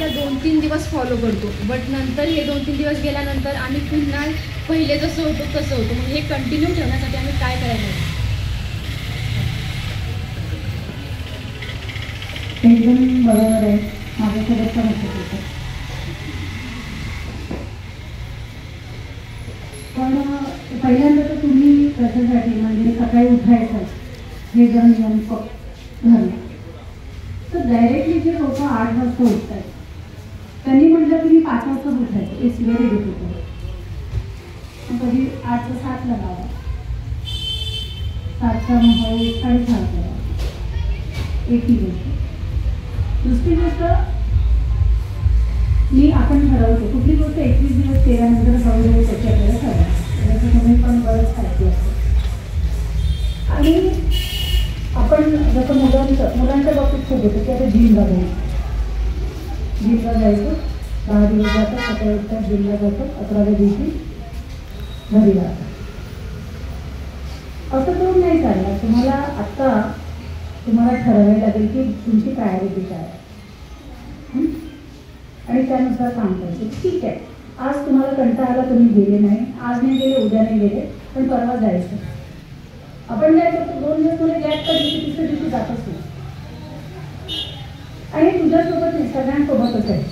तर 2-3 दिवस फॉलो करतो, बट नंतर हे 2-3 दिवस गेल्यानंतर आम्ही पुन्हा पहिले जसं होतो तसं होतं. मग हे कंटिन्यू ठेवण्यासाठी आम्ही काय करायला? एकदम बरोबर आहे. माझ्यासोबत पण होतं. पण पहिल्यांदा तर तुम्ही त्याच्यासाठी म्हणजे सकाळी उठायचं हे जर नियम धरला तर डायरेक्टली जे लोक 8 वाजता उठतात त्यांनी म्हटलं की मी 5 वाजता उठायचं. It's very difficult. कधी 8 चा 7 लावा, 7 चा मग 6:30 करा. एक ही गोष्ट. दुसरी गोष्ट आपण ठरवतो कुठली गोष्ट 21 दिवस केल्यानंतर हळूहळू त्याची आपल्याला ठरवायचं. त्याचं तुम्ही पण बरंच खायचं असतं. आणि आपण जसं मुलांच्या बाबतीत खूप होतं की आता जिमला जायचं 10 दिवस जातात, सकाळी उठतात, जिमला जातात, 11व्या दिवशी घरी जातात. असं करून नाही चालणार. तुम्हाला ठरवायला लागेल की तुमची प्रायोरिटी काय आहे आणि त्यानुसार काम करायचं. ठीक आहे, आज तुम्हाला कंटाळा आला, तुम्ही गेले नाही, आज नाही गेले, उद्या नाही गेले, पण परवा जायचं. आपण काय करतो 2 दिवस मध्ये गॅप दिवशी 3ऱ्या दिवशी जातच नाही. आणि तुझ्यासोबत नाही, सगळ्यांसोबतच आहे.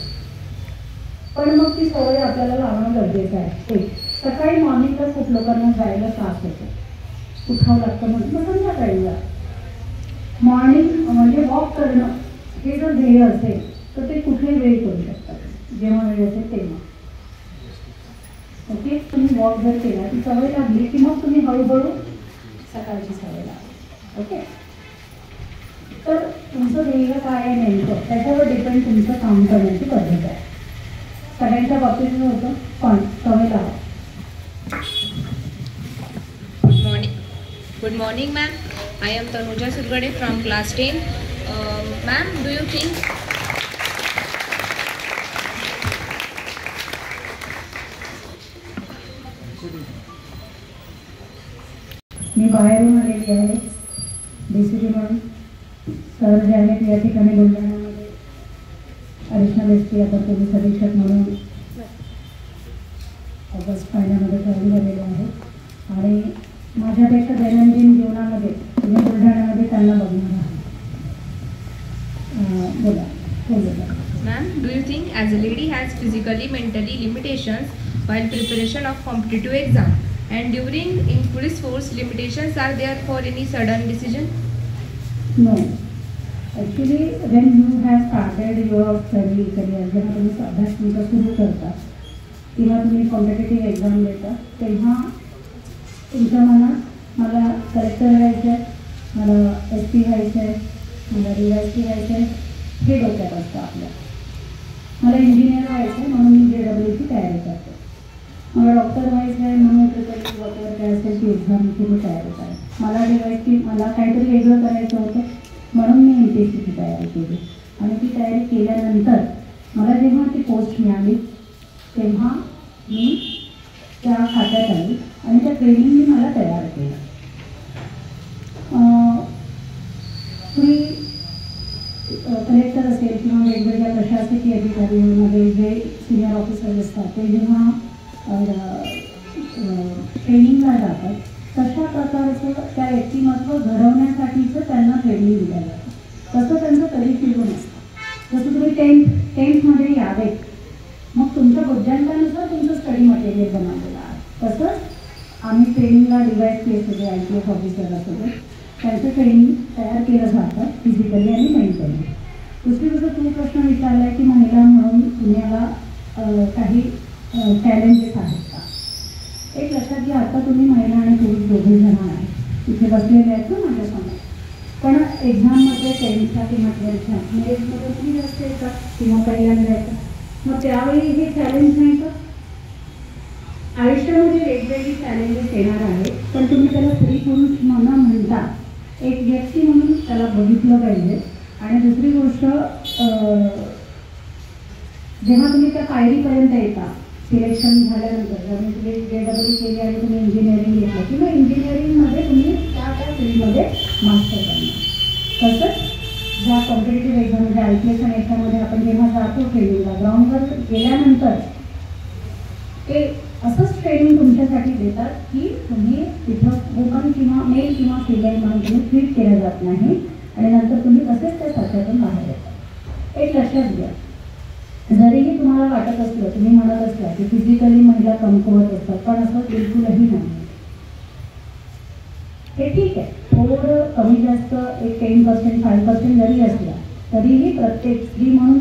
पण मग ती सवय आपल्याला लावणं गरजेचं आहे. सकाळी मॉर्निंगला खूप लोकांना जायला त्रास होतो, उठावं लागतं म्हणून. मग संध्याकाळी जा. मॉर्निंग म्हणजे वॉक करणं हे जर ध्येय असेल तर ते कुठेही वेळ करू शकतात, जेव्हा वेळ असेल तेव्हा. ओके, तुम्ही वॉक जर केला ती सवय लागली की मग तुम्ही हळूहळू सकाळची सवय लागली. ओके, तर तुमचं ध्येय काय आहे नेमकं त्याच्यावर डिपेंड तुमचं काम करण्याची पद्धत आहे. सगळ्यांच्या बाबतीत होतं पण सवय लावा. Good morning, ma'am. I am Tanuja Surgade from class 10. Ma'am, do you think मी बाहेरून आलेली आहे DCP म्हणून. सर जे आहेत या ठिकाणी बुलढाण्यामध्ये ॲडिशनल SP अपर पोलीस अधीक्षक म्हणून ऑगस्ट महिन्यामध्ये जॉईन झालेले आहेत आणि माझ्यापेक्षा दैनंदिन जीवनामध्ये तुम्ही बुलढाण्यामध्ये त्यांना बघणार आहात. बोला. Ma'am, do you think as a lady has physically, mentally limitations while preparation of competitive exam and during in police force limitations are there for any sudden decision? No. Actually, when you have started your study career, जेव्हा तुम्ही अभ्यास तुमचा सुरू करता किंवा तुम्ही competitive exam देता तेव्हा तुमच्या मनात मला कलेक्टर व्हायचं आहे, मला SP व्हायचं आहे, मला DYSP व्हायचं आहे हे डोक्यात असतं आपल्या. मला इंजिनियर व्हायचं आहे म्हणून मी JEEची तयारी करते. मला डॉक्टर व्हायचं आहे म्हणून वगैरे काय असेल ती एक्झामची मी तयारी करते. मला DYSP मला काहीतरी वेगळं करायचं होतं म्हणून मी MPSCची तयारी केली आणि ती तयारी केल्यानंतर मला जेव्हा ती पोस्ट मिळाली तेव्हा मी त्या खात्यात आली आणि त्या ट्रेनिंगने मला तयार केलं. तुम्ही कलेक्टर असेल किंवा वेगवेगळ्या प्रशासकीय अधिकाऱ्यांमध्ये जे सिनियर ऑफिसर्स असतात ते जेव्हा ट्रेनिंगला जातात तशा प्रकारचं त्या व्यक्तिमत्व घडवण्यासाठीचं त्यांना ट्रेनिंग दिलं जातं. तसं त्यांचं करिक्युलम असतं. जसं तुम्ही टेन्थमध्ये यावे मग तुमच्या बुद्ध्यांकानुसार तुमचं स्टडी मटेरियल बनवलेलं आहे. तसंच आम्ही ट्रेनिंगला DYSP असू दे, IPS ऑफिसर असू दे त्यांचं ट्रेनिंग तयार केलं जातं फिजिकली आणि मेंटली. दुसरी गोष्ट तुम्ही प्रश्न विचारला आहे की महिला म्हणून तुम्हाला काही चॅलेंजेस आहेत का. एक लक्षात घ्या, आता तुम्ही महिला आणि पुरुष दोघे जण आहेत इथे बसलेले आहेत ना माझ्यासमोर. पण एक्झाममध्ये 10th किंवा 12th मेरिटमध्ये तुम्ही जास्त येतात किंवा पहिल्यांदा येतात मग त्यावेळी हे चॅलेंज नाही का. आयुष्यामध्ये वेगवेगळी चॅलेंजेस येणार आहेत पण तुम्ही त्याला स्त्री पुरुष न म्हणता एक व्यक्ती म्हणून त्याला बघितलं पाहिजे. आणि दुसरी गोष्ट जेव्हा तुम्ही त्या पायरीपर्यंत येता सिलेक्शन झाल्यानंतर जर तुम्ही JEE केली आणि तुम्ही इंजिनिअरिंग घेतलं किंवा इंजिनिअरिंगमध्ये तुम्ही त्या फील्डमध्ये मास्टर करणार. तसंच ज्या कॉम्पिटेटिव्ह एक्झाम म्हणजे IPS आणि याच्यामध्ये आपण जेव्हा जातो ट्रेनिंगला, ग्राउंडवर गेल्यानंतर ते असंच ट्रेनिंग तुमच्यासाठी देतात की तुम्ही तिथं वुमन किंवा मेल किंवा फिमेल म्हणून तुम्ही ट्रीट केलं जात नाही आणि नंतर तुम्ही तसेच त्या साच्यातून बाहेर येतात. एक लक्षात घ्या, जरीही तुम्हाला वाटत असलं, तुम्ही म्हणत असला की फिजिकली महिला कमकुवत असतात, पण असं बिलकुलही नाही. हे ठीक आहे, थोडं कमी जास्त एक 10% 5% जरी असला तरीही प्रत्येक स्त्री म्हणून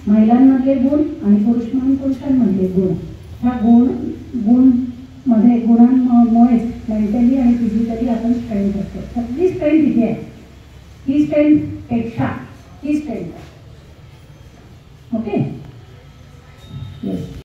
महिलांमधले गुण आणि पुरुष म्हणून पुरुषांमधले गुण, ह्या गुणांमुळेच मेंटली आणि फिजिकली आपण स्ट्रेंथ असतो. सगळी स्ट्रेंथ इथे आहे. ही स्ट्रेंथपेक्षा